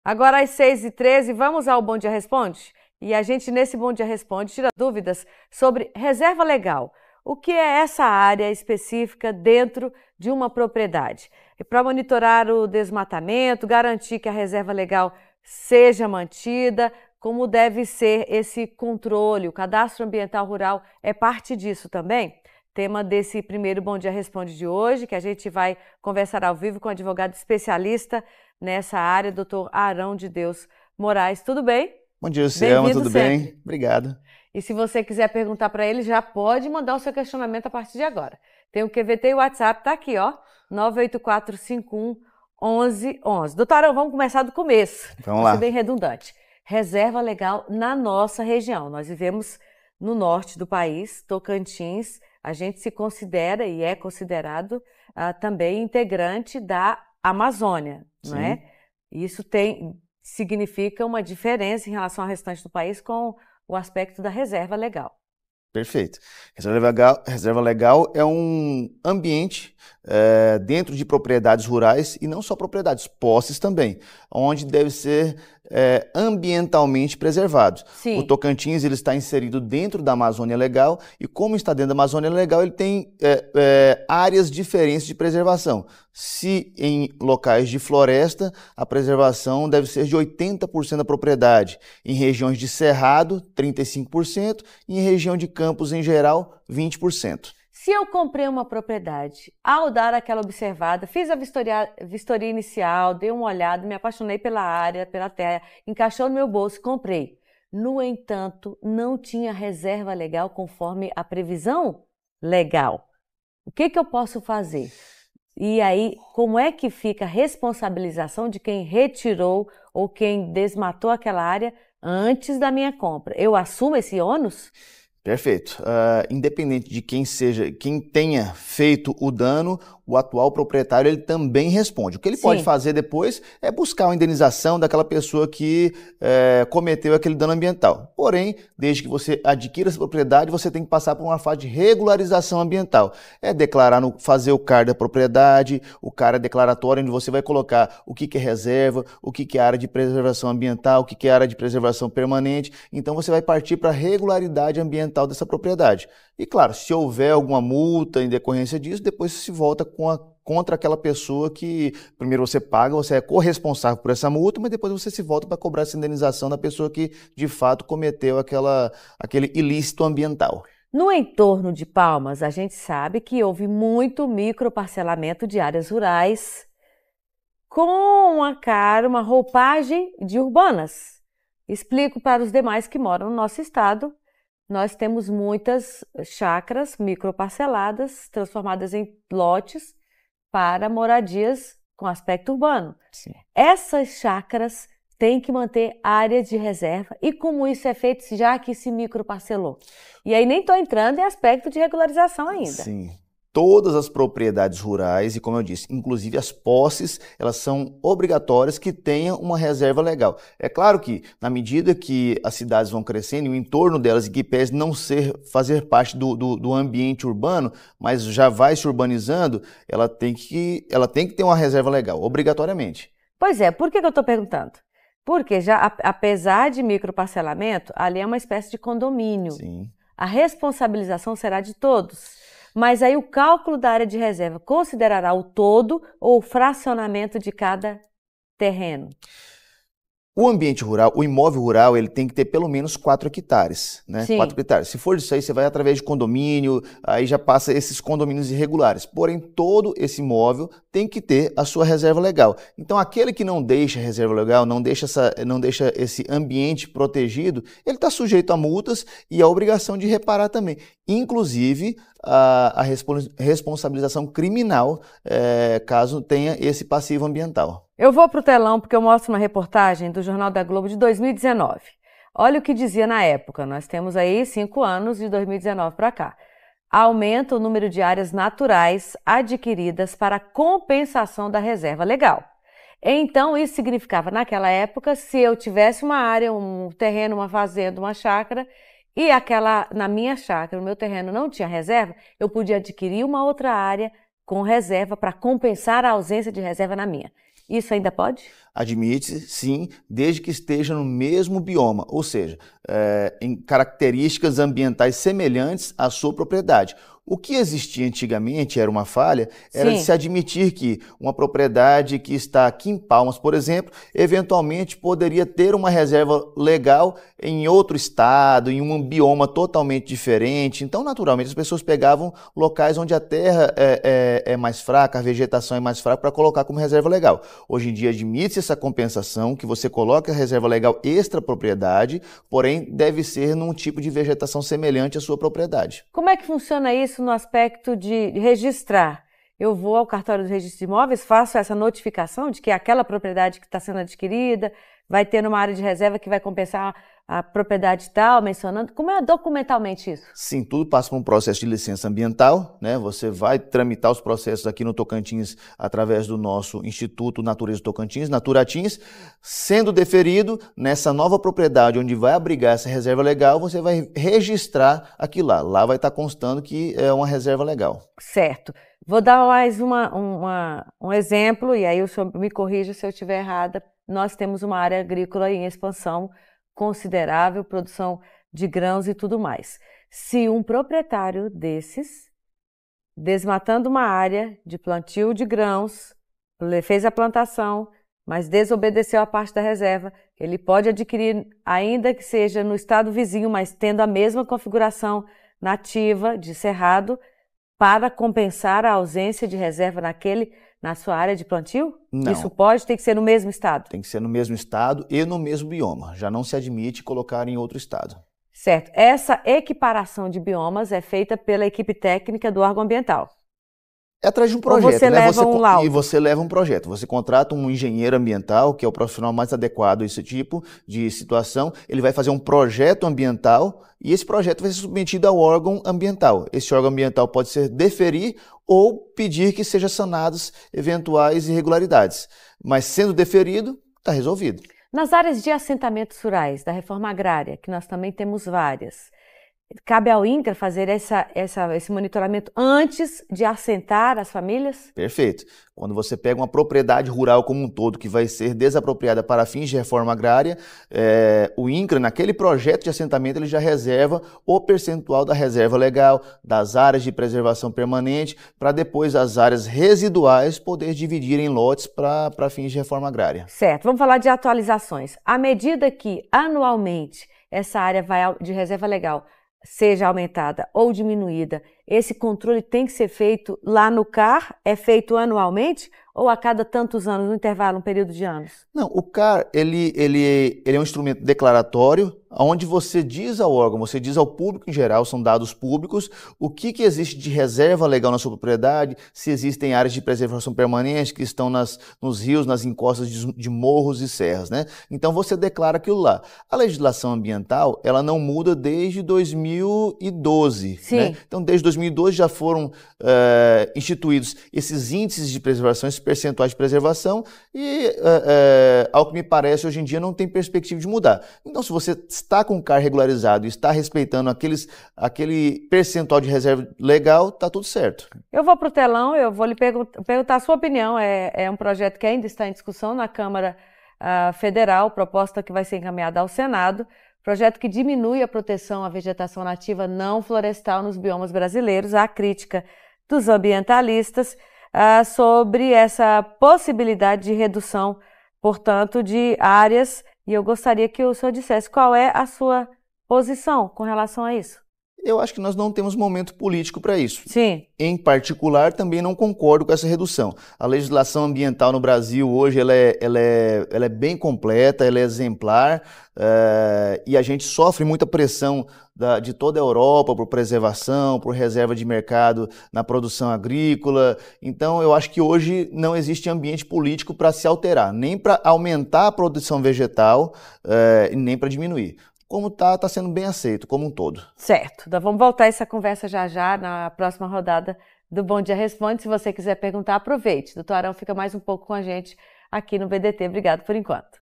Agora às 6h13, vamos ao Bom Dia Responde? E a gente, nesse Bom Dia Responde, tira dúvidas sobre reserva legal. O que é essa área específica dentro de uma propriedade? E para monitorar o desmatamento, garantir que a reserva legal seja mantida, como deve ser esse controle? O cadastro ambiental rural é parte disso também? Tema desse primeiro Bom Dia Responde de hoje, que a gente vai conversar ao vivo com o advogado especialista nessa área, doutor Arão de Deus Moraes. Tudo bem? Bom dia, Selma, tudo sempre. bem? Obrigado. E se você quiser perguntar para ele, já pode mandar o seu questionamento a partir de agora. Tem o QVT e o WhatsApp, tá aqui, ó, 984511111. Doutor Arão, vamos começar do começo. Vamos lá. Vai ser bem redundante. Reserva legal na nossa região. Nós vivemos no norte do país, Tocantins. A gente se considera e é considerado também integrante da Amazônia, não é? Isso significa uma diferença em relação ao restante do país com o aspecto da reserva legal. Perfeito. Reserva legal é um ambiente dentro de propriedades rurais e não só propriedades, posses também, onde deve ser ambientalmente preservado. Sim. O Tocantins ele está inserido dentro da Amazônia Legal e como está dentro da Amazônia Legal, ele tem áreas diferentes de preservação. Se em locais de floresta, a preservação deve ser de 80% da propriedade. Em regiões de cerrado, 35%. E em região de campos, em geral, 20%. Se eu comprei uma propriedade, ao dar aquela observada, fiz a vistoria inicial, dei uma olhada, me apaixonei pela área, pela terra, encaixou no meu bolso, comprei. No entanto, não tinha reserva legal conforme a previsão legal. O que eu posso fazer? E aí, como é que fica a responsabilização de quem retirou ou quem desmatou aquela área antes da minha compra? Eu assumo esse ônus? Perfeito. Independente de quem tenha feito o dano, o atual proprietário ele também responde. O que ele pode fazer depois é buscar uma indenização daquela pessoa que cometeu aquele dano ambiental. Porém, desde que você adquira essa propriedade, você tem que passar por uma fase de regularização ambiental. É declarar, fazer o CAR da propriedade, o CAR é declaratório, onde você vai colocar o que é reserva, o que é área de preservação ambiental, o que é área de preservação permanente. Então, você vai partir para a regularidade ambiental dessa propriedade. E claro, se houver alguma multa em decorrência disso, depois você se volta contra aquela pessoa que primeiro você paga, você é corresponsável por essa multa, mas depois você se volta para cobrar essa indenização da pessoa que de fato cometeu aquele ilícito ambiental. No entorno de Palmas, a gente sabe que houve muito microparcelamento de áreas rurais com uma roupagem de urbanas. Explico para os demais que moram no nosso estado. Nós temos muitas chácaras microparceladas, transformadas em lotes para moradias com aspecto urbano. Sim. Essas chácaras têm que manter área de reserva. E como isso é feito já que se microparcelou? E aí nem estou entrando em aspecto de regularização ainda. Sim. Todas as propriedades rurais, e como eu disse, inclusive as posses, elas são obrigatórias que tenham uma reserva legal. É claro que, na medida que as cidades vão crescendo e o entorno delas, e que pese não fazer parte do ambiente urbano, mas já vai se urbanizando, ela tem que ter uma reserva legal, obrigatoriamente. Pois é, por que eu estou perguntando? Porque apesar de microparcelamento, ali é uma espécie de condomínio. Sim. A responsabilização será de todos. Mas aí o cálculo da área de reserva considerará o todo ou o fracionamento de cada terreno? O ambiente rural, o imóvel rural, ele tem que ter pelo menos 4 hectares, né? Sim. 4 hectares. Se for disso aí, você vai através de condomínio, aí já passa esses condomínios irregulares. Porém, todo esse imóvel tem que ter a sua reserva legal. Então, aquele que não deixa a reserva legal, não deixa esse ambiente protegido, ele está sujeito a multas e a obrigação de reparar também. Inclusive, a responsabilização criminal, caso tenha esse passivo ambiental. Eu vou para o telão porque eu mostro uma reportagem do Jornal da Globo de 2019. Olha o que dizia na época, nós temos aí 5 anos de 2019 para cá. Aumenta o número de áreas naturais adquiridas para compensação da reserva legal. Então, isso significava, naquela época, se eu tivesse uma área, um terreno, uma fazenda, uma chácara, e na minha chácara, no meu terreno não tinha reserva, eu podia adquirir uma outra área com reserva para compensar a ausência de reserva na minha. Isso ainda pode? Admite, sim, desde que esteja no mesmo bioma, ou seja, em características ambientais semelhantes à sua propriedade. O que existia antigamente, era uma falha, era de se admitir que uma propriedade que está aqui em Palmas, por exemplo, eventualmente poderia ter uma reserva legal em outro estado, em um bioma totalmente diferente. Então, naturalmente, as pessoas pegavam locais onde a terra é mais fraca, a vegetação é mais fraca, para colocar como reserva legal. Hoje em dia, admite-se essa compensação, que você coloca a reserva legal extra propriedade, porém, deve ser num tipo de vegetação semelhante à sua propriedade. Como é que funciona isso no aspecto de registrar? Eu vou ao cartório do registro de imóveis, faço essa notificação de que aquela propriedade que está sendo adquirida vai ter uma área de reserva que vai compensar a propriedade tal, mencionando. Como é documentalmente isso? Sim, tudo passa por um processo de licença ambiental, né? Você vai tramitar os processos aqui no Tocantins através do nosso Instituto Natureza Tocantins, Naturatins. Sendo deferido, nessa nova propriedade onde vai abrigar essa reserva legal, você vai registrar aquilo lá. Lá vai estar constando que é uma reserva legal. Certo. Vou dar mais um exemplo, e aí o senhor me corrija se eu estiver errada. Nós temos uma área agrícola em expansão considerável, produção de grãos e tudo mais. Se um proprietário desses, desmatando uma área de plantio de grãos, fez a plantação, mas desobedeceu a parte da reserva, ele pode adquirir, ainda que seja no estado vizinho, mas tendo a mesma configuração nativa de cerrado, para compensar a ausência de reserva na sua área de plantio? Não. Isso pode, tem que ser no mesmo estado? Tem que ser no mesmo estado e no mesmo bioma. Já não se admite colocar em outro estado. Certo. Essa equiparação de biomas é feita pela equipe técnica do órgão ambiental. É atrás de um projeto, você leva um laudo. E você leva um projeto. Você contrata um engenheiro ambiental, que é o profissional mais adequado a esse tipo de situação. Ele vai fazer um projeto ambiental e esse projeto vai ser submetido ao órgão ambiental. Esse órgão ambiental pode ser deferir ou pedir que sejam sanadas eventuais irregularidades. Mas sendo deferido, está resolvido. Nas áreas de assentamentos rurais, da reforma agrária, que nós também temos várias, cabe ao INCRA fazer esse monitoramento antes de assentar as famílias? Perfeito. Quando você pega uma propriedade rural como um todo que vai ser desapropriada para fins de reforma agrária, o INCRA, naquele projeto de assentamento, ele já reserva o percentual da reserva legal, das áreas de preservação permanente, para depois as áreas residuais poder dividir em lotes para fins de reforma agrária. Certo. Vamos falar de atualizações. À medida que anualmente essa área de reserva legal seja aumentada ou diminuída, esse controle tem que ser feito lá no CAR? É feito anualmente ou a cada tantos anos, no intervalo, um período de anos? Não, o CAR, ele é um instrumento declaratório, onde você diz ao órgão, você diz ao público em geral, são dados públicos, o que existe de reserva legal na sua propriedade, se existem áreas de preservação permanente que estão nos rios, nas encostas de morros e serras, né? Então você declara aquilo lá. A legislação ambiental, ela não muda desde 2012, Sim. Né? Então desde 2012 já foram instituídos esses índices de preservação, esses percentuais de preservação e, ao que me parece, hoje em dia não tem perspectiva de mudar. Então, se você está com o CAR regularizado e está respeitando aquele percentual de reserva legal, está tudo certo. Eu vou para o telão, eu vou lhe perguntar a sua opinião. É um projeto que ainda está em discussão na Câmara Federal, proposta que vai ser encaminhada ao Senado, projeto que diminui a proteção à vegetação nativa não florestal nos biomas brasileiros. Há crítica dos ambientalistas sobre essa possibilidade de redução, portanto, de áreas, e eu gostaria que o senhor dissesse qual é a sua posição com relação a isso. Eu acho que nós não temos momento político para isso. Sim. Em particular, também não concordo com essa redução. A legislação ambiental no Brasil hoje ela é bem completa, ela é exemplar, e a gente sofre muita pressão de toda a Europa por preservação, por reserva de mercado na produção agrícola. Então, eu acho que hoje não existe ambiente político para se alterar, nem para aumentar a produção vegetal, nem para diminuir. Como está sendo bem aceito, como um todo. Certo. Então, vamos voltar essa conversa já na próxima rodada do Bom Dia Responde. Se você quiser perguntar, aproveite. Doutor Arão fica mais um pouco com a gente aqui no BDT. Obrigado por enquanto.